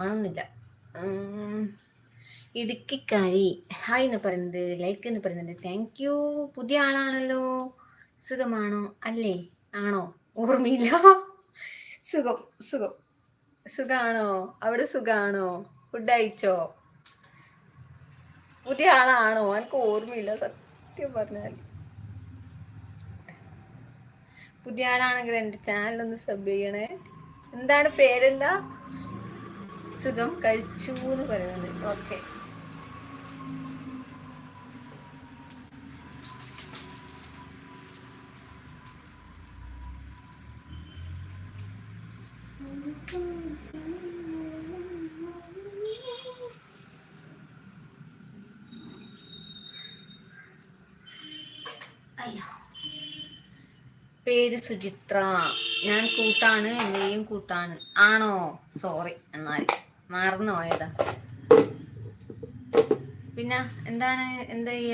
ആണെന്നില്ല. ഇടുക്കിക്കാരി hi എന്ന് പറയുന്നത്, like എന്ന് പറയുന്നുണ്ട്. Thank you. പുതിയ ആളാണല്ലോ. സുഖമാണോ? അല്ലേ? ആണോ? ഓർമ്മയില്ല. സുഖം സുഖം. സുഖാണോ? അവിടെ സുഖാണോ? ഫുഡ് അയച്ചോ? പുതിയ ആളാണോ? എനിക്ക് ഓർമ്മയില്ല സത്യം പറഞ്ഞാൽ. പുതിയ ആളാണെങ്കിൽ എൻ്റെ ചാനലൊന്ന് സബ് ചെയ്യണേ. എന്താണ് പേരെന്താ? സുഖം കഴിച്ചു എന്ന് പറയുന്നത്. ഓക്കെ. പേര് സുചിത്ര. ഞാൻ കൂട്ടാണ്, എന്നെയും കൂട്ടാണ്. ആണോ? സോറി, എന്നാൽ മറന്നു പോയതാ. പിന്നെ എന്താണ്, എന്താ ചെയ്യാ?